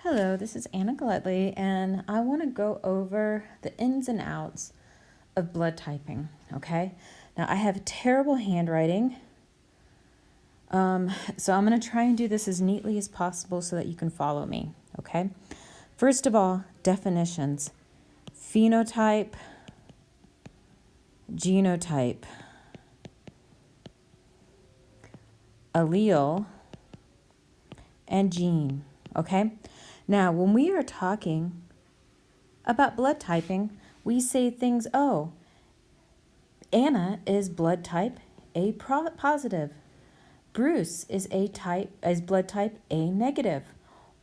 Hello, this is Anna Gladley, and I want to go over the ins and outs of blood typing, okay? Now, I have terrible handwriting, so I'm going to try and do this as neatly as possible so that you can follow me, okay? First of all, definitions. Phenotype, genotype, allele, and gene, okay? Now, when we are talking about blood typing, we say things, oh, Anna is blood type A positive. Bruce is blood type A negative,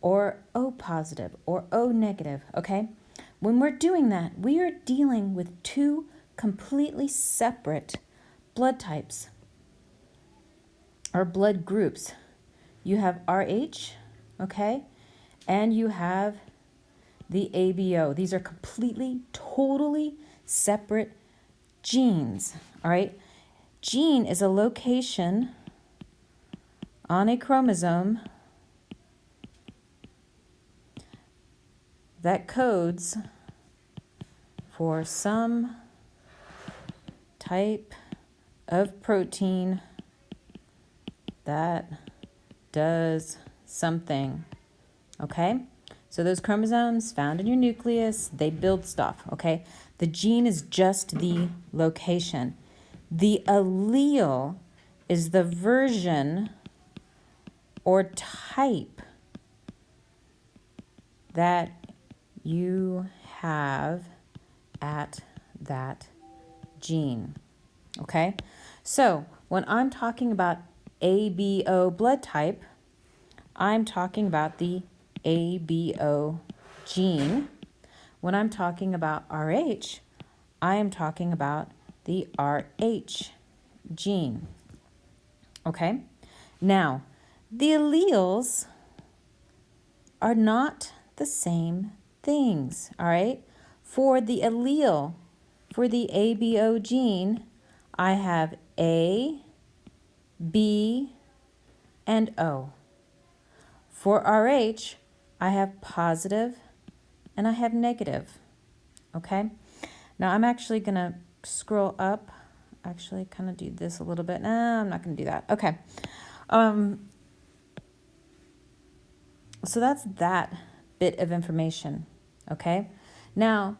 or O positive, or O negative, okay? When we're doing that, we are dealing with two completely separate blood types, or blood groups. You have RH, okay? And you have the ABO. These are completely, totally separate genes, all right? Gene is a location on a chromosome that codes for some type of protein that does something, okay? So those chromosomes found in your nucleus, they build stuff, okay? The gene is just the location. The allele is the version or type that you have at that gene, okay? So when I'm talking about ABO blood type, I'm talking about the ABO gene. When I'm talking about RH, I am talking about the RH gene. Okay? Now, the alleles are not the same things, all right? For the allele, for the ABO gene, I have A, B, and O. For RH, I have positive and I have negative, okay? Now I'm actually gonna scroll up, actually kind of do this a little bit. No, I'm not gonna do that, okay. So that's that bit of information, okay? Now,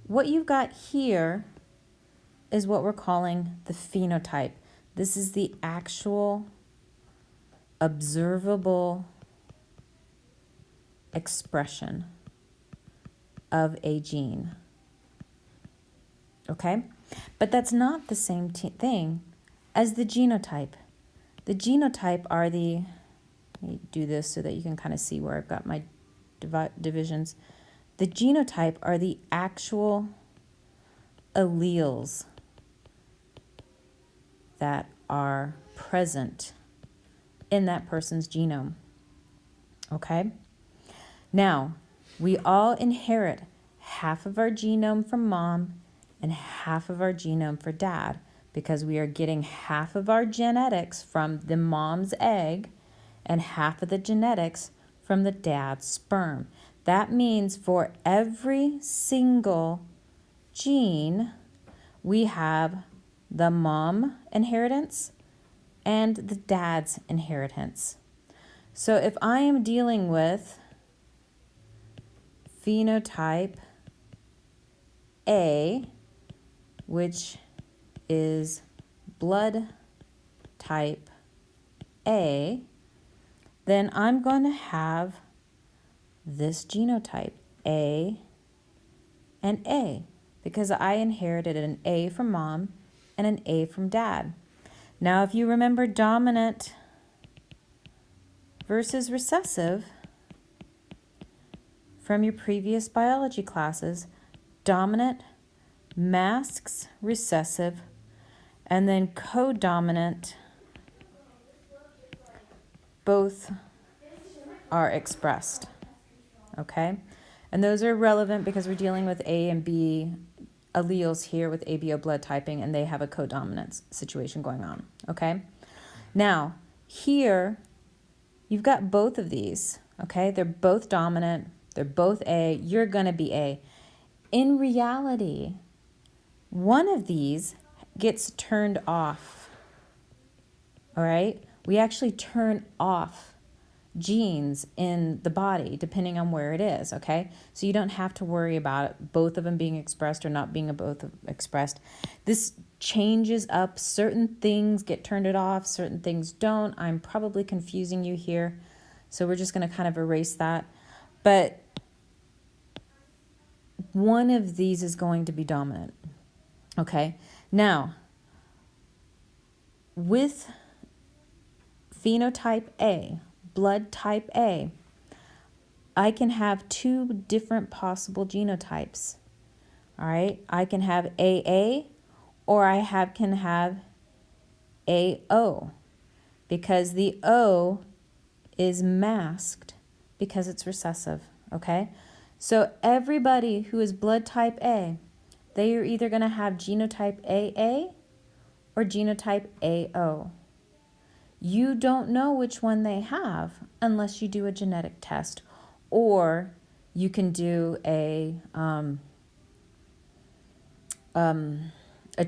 what you've got here is what we're calling the phenotype. This is the actual observable expression of a gene, okay? But that's not the same thing as the genotype. The genotype are the, let me do this so that you can kind of see where I've got my divisions. The genotype are the actual alleles that are present in that person's genome, okay? Now, we all inherit half of our genome from mom and half of our genome for dad because we are getting half of our genetics from the mom's egg and half of the genetics from the dad's sperm. That means for every single gene, we have the mom inheritance and the dad's inheritance. So if I am dealing with phenotype A, which is blood type A, then I'm going to have this genotype, A and A, because I inherited an A from mom and an A from dad. Now, if you remember dominant versus recessive from your previous biology classes, dominant masks recessive, and then codominant both are expressed, okay? And those are relevant because we're dealing with A and B alleles here with ABO blood typing, and they have a codominance situation going on, okay? Now, here, you've got both of these, Okay, they're both dominant. They're both A. You're going to be A. In reality, one of these gets turned off. All right? We actually turn off genes in the body depending on where it is, okay? So you don't have to worry about it, both of them being expressed or not being both expressed. This changes up. Certain things get turned off, certain things don't. I'm probably confusing you here, so we're just going to kind of erase that. But one of these is going to be dominant, okay? Now, with phenotype A, blood type A, I can have two different possible genotypes. All right, I can have AA or can have AO, because the O is masked because it's recessive, okay? So everybody who is blood type A, they are either going to have genotype AA or genotype AO. You don't know which one they have unless you do a genetic test, or you can do a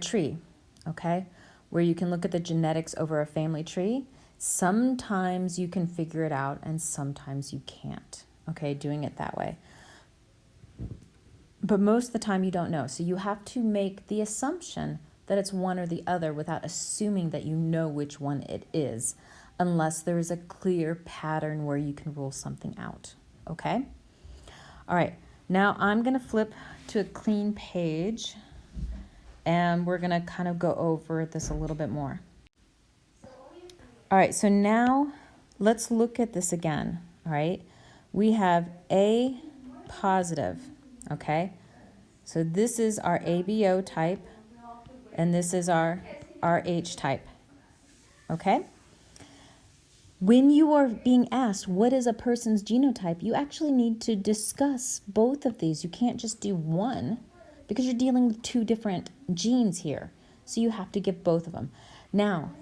tree, okay, where you can look at the genetics over a family tree. Sometimes you can figure it out and sometimes you can't, okay, doing it that way. But most of the time you don't know. So you have to make the assumption that it's one or the other without assuming that you know which one it is, unless there is a clear pattern where you can rule something out, okay? All right, now I'm going to flip to a clean page, and we're going to kind of go over this a little bit more. All right, so now let's look at this again, all right? We have A positive, okay? So this is our ABO type, and this is our RH type, okay? When you are being asked what is a person's genotype, you actually need to discuss both of these. You can't just do one because you're dealing with two different genes here. So you have to give both of them. Now,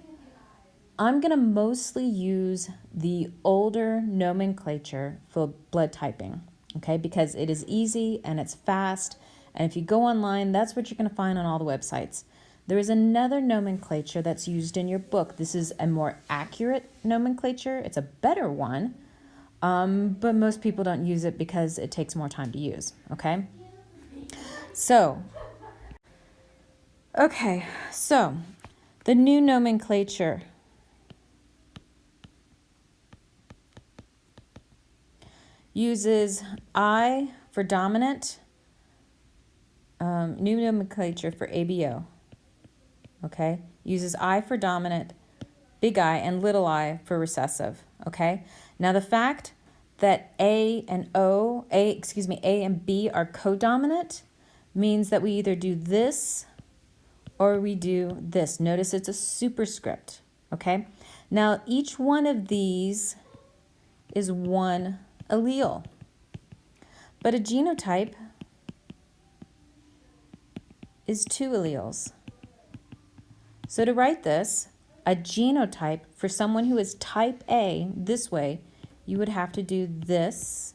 I'm going to mostly use the older nomenclature for blood typing, okay, because it is easy and it's fast. And if you go online, that's what you're going to find on all the websites. There is another nomenclature that's used in your book. This is a more accurate nomenclature. It's a better one, but most people don't use it because it takes more time to use, okay? So the new nomenclature uses I for dominant, new nomenclature for ABO, okay? Uses I for dominant, big I, and little I for recessive, okay? Now the fact that A and B are codominant means that we either do this or we do this. Notice it's a superscript, okay? Now each one of these is one allele, but a genotype is two alleles. So to write this, a genotype for someone who is type A this way, you would have to do this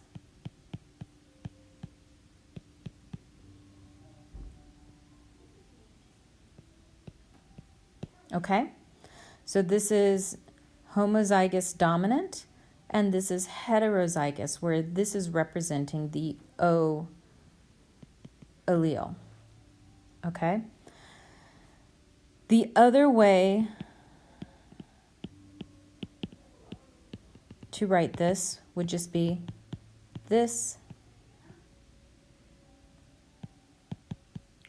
okay? So this is homozygous dominant, and this is heterozygous, where this is representing the O allele, okay? The other way to write this would just be this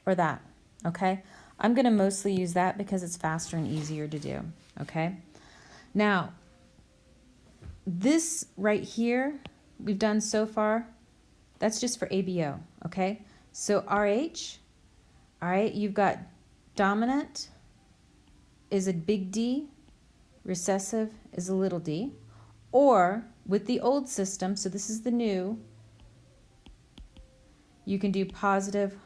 or that, okay? I'm going to mostly use that because it's faster and easier to do, okay? Now, this right here we've done so far, that's just for ABO, okay? So RH, all right, you've got dominant is a big D, recessive is a little d, or with the old system, so this is the new, you can do positive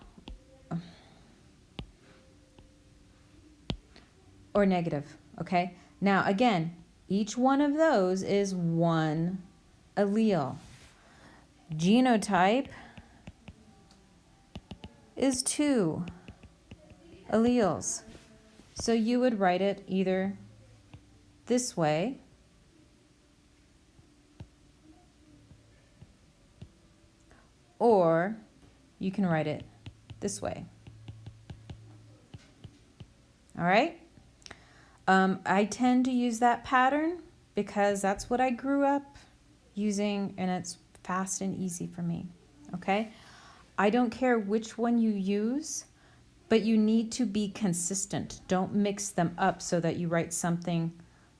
or negative, okay? Now, again, each one of those is one allele. Genotype is 2 alleles. So you would write it either this way or you can write it this way. All right? I tend to use that pattern because that's what I grew up using, and it's fast and easy for me. Okay? I don't care which one you use, but you need to be consistent. Don't mix them up so that you write something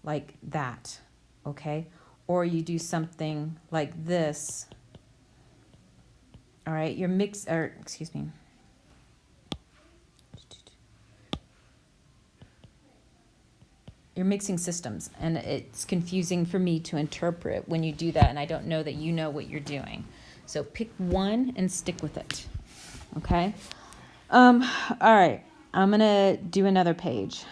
like that. Okay? Or you do something like this. All right? You're You're mixing systems, and it's confusing for me to interpret when you do that, and I don't know that you know what you're doing. So pick one and stick with it, okay? All right, I'm gonna do another page.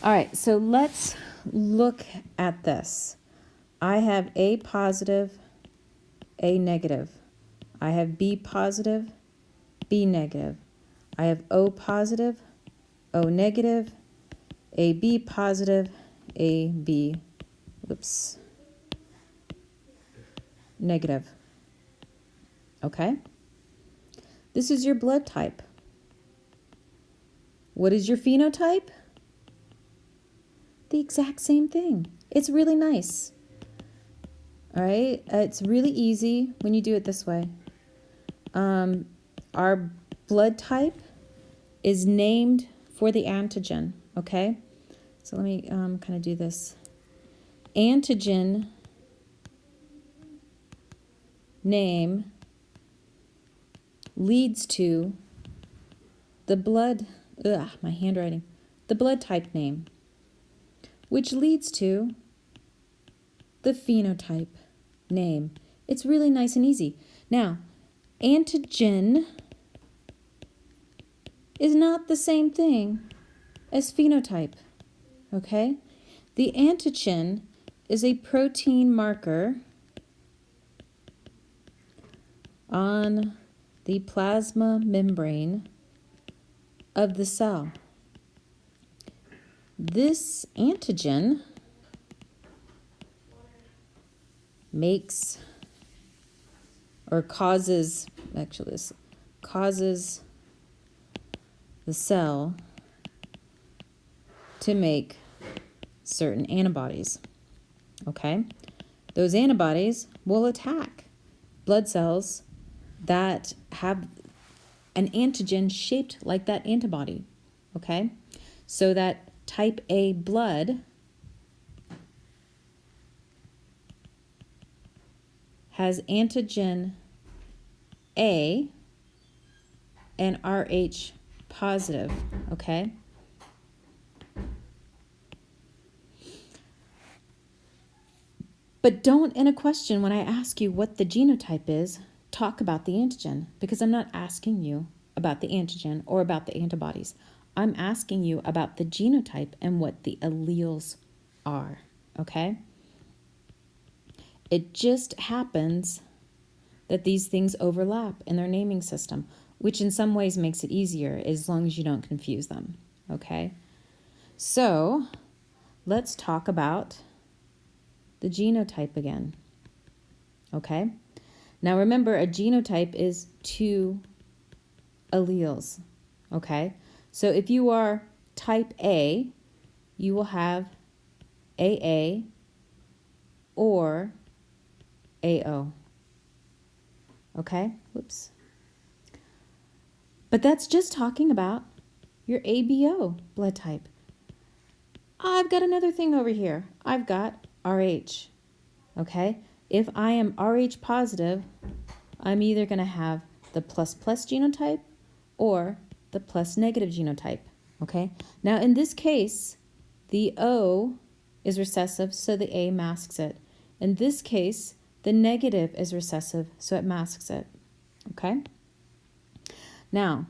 All right, so let's look at this. I have A positive, A negative. I have B positive, B negative. I have O positive, O negative, AB positive, AB, negative. Okay? This is your blood type. What is your phenotype? The exact same thing. It's really nice. All right? It's really easy when you do it this way. Our blood type is named for the antigen, okay? So let me kind of do this. Antigen name leads to the blood, my handwriting, the blood type name, which leads to the phenotype name. It's really nice and easy. Now, antigen is not the same thing as phenotype, okay? The antigen is a protein marker on the plasma membrane of the cell. This antigen makes or causes, actually this causes the cell to make certain antibodies, okay? Those antibodies will attack blood cells that have an antigen shaped like that antibody, okay? So that type A blood has antigen A and Rh positive, okay? But don't, in a question, when I ask you what the genotype is, talk about the antigen, because I'm not asking you about the antigen or about the antibodies. I'm asking you about the genotype and what the alleles are, okay? It just happens that these things overlap in their naming system, which in some ways makes it easier as long as you don't confuse them, okay? So let's talk about the genotype again, okay? Now remember, a genotype is 2 alleles, okay? So if you are type A, you will have AA or AO, okay? Whoops. But that's just talking about your ABO blood type. I've got another thing over here. I've got RH, okay? If I am Rh positive, I'm either going to have the plus genotype or the plus negative genotype, okay? Now, in this case, the O is recessive, so the A masks it. In this case, the negative is recessive, so it masks it, okay? Now,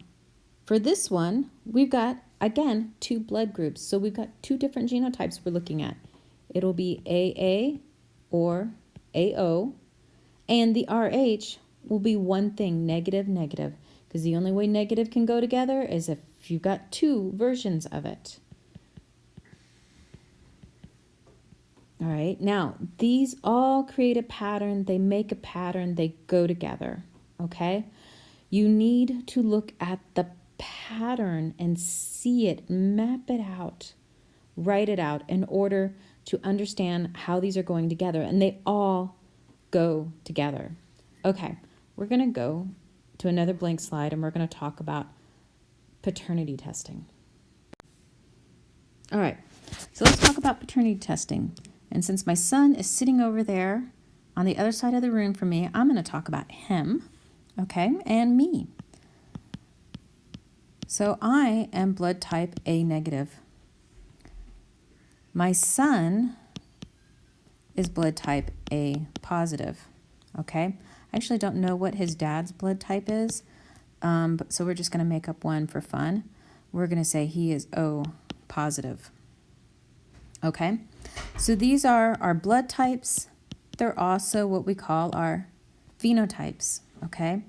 for this one, we've got, again, 2 blood groups. So we've got 2 different genotypes we're looking at. it'll be AA or AO, and the RH will be one thing, negative, negative, because the only way negative can go together is if you've got two versions of it. All right, now these all create a pattern, they make a pattern, they go together, okay? You need to look at the pattern and see it, map it out, write it out in order to understand how these are going together, and they all go together. Okay, we're going to go to another blank slide and we're going to talk about paternity testing. All right, so let's talk about paternity testing. And since my son is sitting over there on the other side of the room from me, I'm going to talk about him, okay, and me. So I am blood type A negative. My son is blood type A positive, okay? I actually don't know what his dad's blood type is, so we're just going to make up one for fun. We're going to say he is O positive, okay? So these are our blood types. They're also what we call our phenotypes, okay?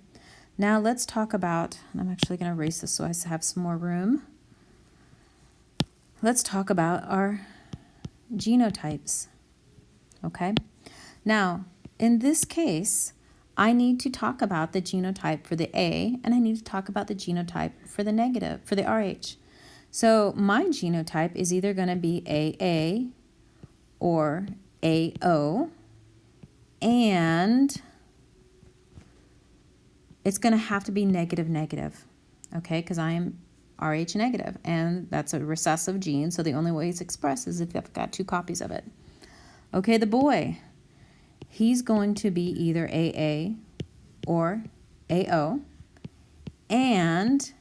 Now let's talk about, and I'm actually going to erase this so I have some more room. Let's talk about our genotypes, okay? Now, in this case, I need to talk about the genotype for the A, and I need to talk about the genotype for the negative, for the RH. So my genotype is either going to be AA or AO, and it's going to have to be negative, negative, okay, because I am RH negative, and that's a recessive gene, so the only way it's expressed is if I've got two copies of it. Okay, the boy, he's going to be either AA or AO, and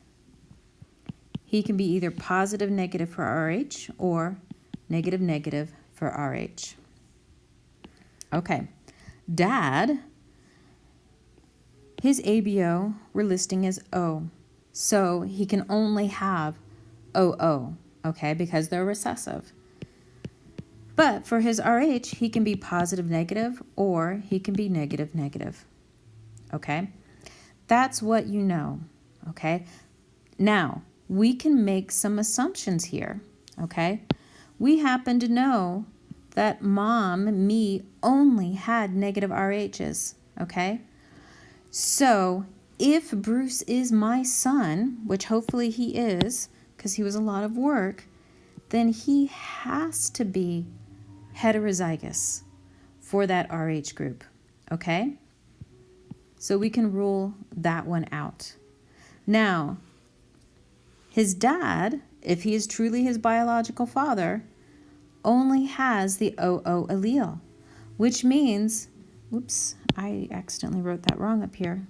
he can be either positive, negative for RH or negative, negative for RH. Okay, dad, his ABO we're listing as O, so he can only have OO, okay, because they're recessive. But for his RH, he can be positive, negative, or he can be negative, negative, okay? That's what you know, okay? Now, we can make some assumptions here, okay? We happen to know that mom, me, only had negative RHs, okay? So if Bruce is my son, which hopefully he is, because he was a lot of work, then he has to be heterozygous for that RH group, okay? So we can rule that one out. Now, his dad, if he is truly his biological father, only has the OO allele, which means, whoops, I accidentally wrote that wrong up here.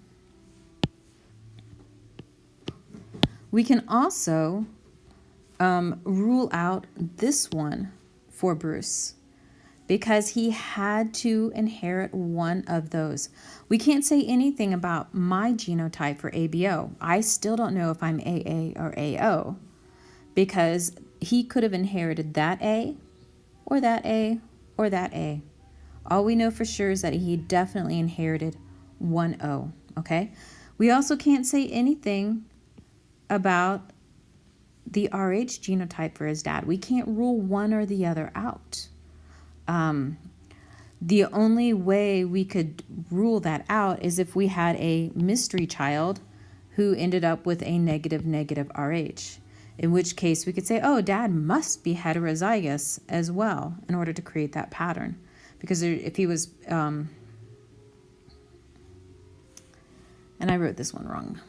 We can also rule out this one for Bruce, because he had to inherit one of those. We can't say anything about my genotype for ABO. I still don't know if I'm AA or AO, because he could have inherited that A, or that A, or that A. All we know for sure is that he definitely inherited one O, okay? We also can't say anything about the RH genotype for his dad. We can't rule one or the other out. The only way we could rule that out is if we had a mystery child who ended up with a negative, negative RH, in which case we could say, oh, dad must be heterozygous as well in order to create that pattern. Because if he was, and I wrote this one wrong.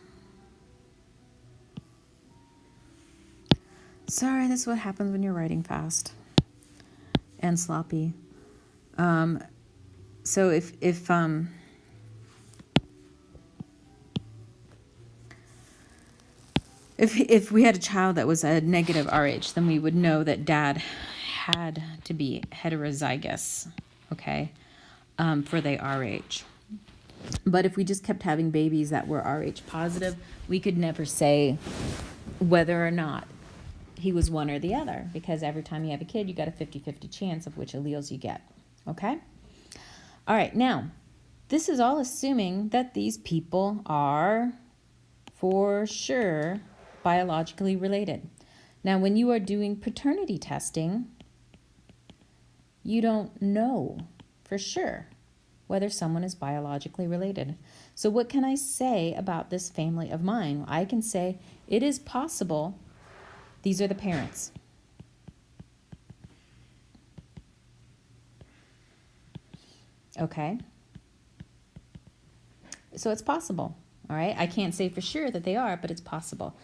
Sorry, this is what happens when you're writing fast and sloppy. So if we had a child that was a negative RH, then we would know that dad had to be heterozygous, okay, for the RH. But if we just kept having babies that were RH positive, we could never say whether or not he was one or the other, because every time you have a kid, you got a 50-50 chance of which alleles you get. Okay? All right, now, this is all assuming that these people are for sure biologically related. Now, when you are doing paternity testing, you don't know for sure whether someone is biologically related. So what can I say about this family of mine? I can say it is possible these are the parents. Okay? So it's possible, all right? I can't say for sure that they are, but it's possible.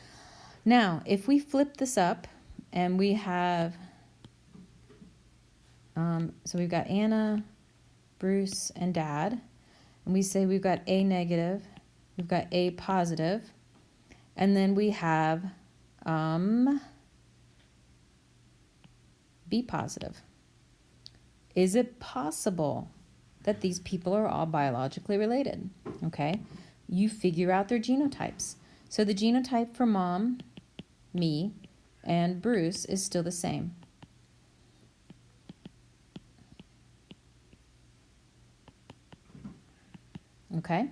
Now, if we flip this up and we have, so we've got Anna, Bruce, and Dad, and we say we've got A negative, we've got A positive, and then we have B positive. Is it possible that these people are all biologically related? Okay, you figure out their genotypes. So the genotype for mom, me, and Bruce is still the same. Okay,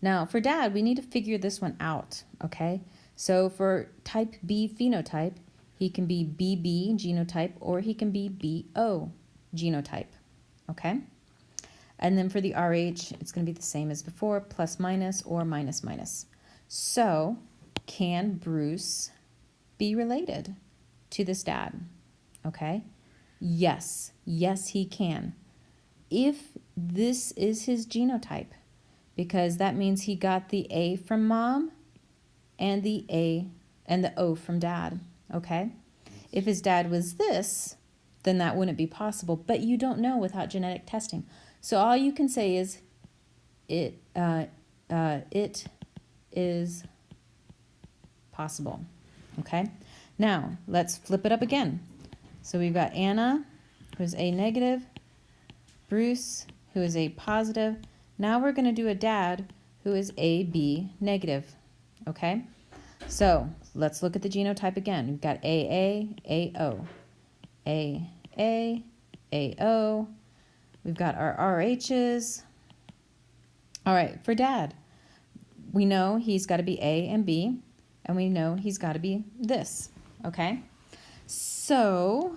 now for Dad, we need to figure this one out. Okay, so for type B phenotype, he can be BB genotype or he can be BO genotype. Okay, and then for the RH, it's going to be the same as before, plus minus or minus minus. So can Bruce be related to this dad? Okay, yes, he can. If this is his genotype, because that means he got the A from mom and the O from dad, okay? If his dad was this, then that wouldn't be possible, but you don't know without genetic testing. So all you can say is it is possible, okay? Now, let's flip it up again. So we've got Anna, who is A negative, Bruce, who is A positive. Now we're going to do a dad who is AB negative, okay? So let's look at the genotype again. We've got AA, AO, AA, AO. We've got our RHs. All right, for dad, we know he's got to be A and B, and we know he's got to be this, okay? So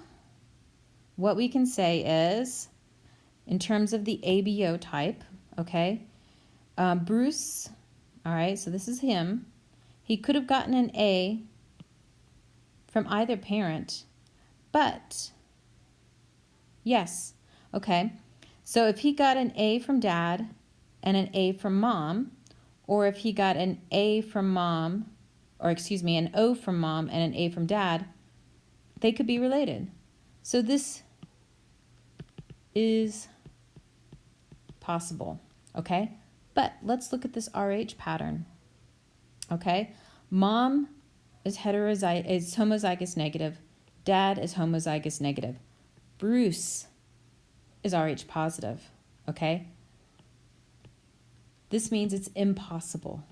what we can say is, in terms of the ABO type, okay, Bruce, all right, so this is him. He could have gotten an A from either parent, but yes, okay. So if he got an A from dad and an A from mom, or if he got an A from mom, or excuse me, an O from mom and an A from dad, they could be related. So this is possible, okay? But let's look at this RH pattern, okay? Mom is homozygous negative. Dad is homozygous negative. Bruce is Rh positive, okay? This means it's impossible,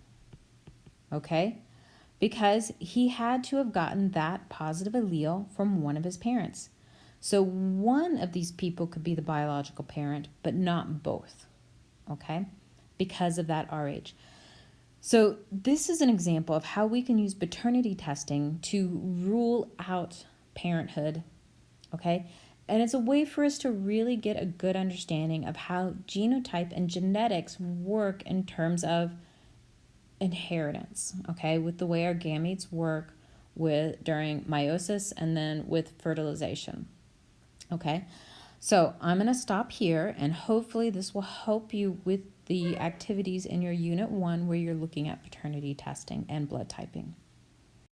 okay? Because he had to have gotten that positive allele from one of his parents. So one of these people could be the biological parent, but not both, okay? Because of that Rh. So this is an example of how we can use paternity testing to rule out parenthood, okay? And it's a way for us to really get a good understanding of how genotype and genetics work in terms of inheritance, okay? With the way our gametes work during meiosis and then with fertilization, okay? So I'm going to stop here, and hopefully this will help you with the activities in your Unit 1 where you're looking at paternity testing and blood typing.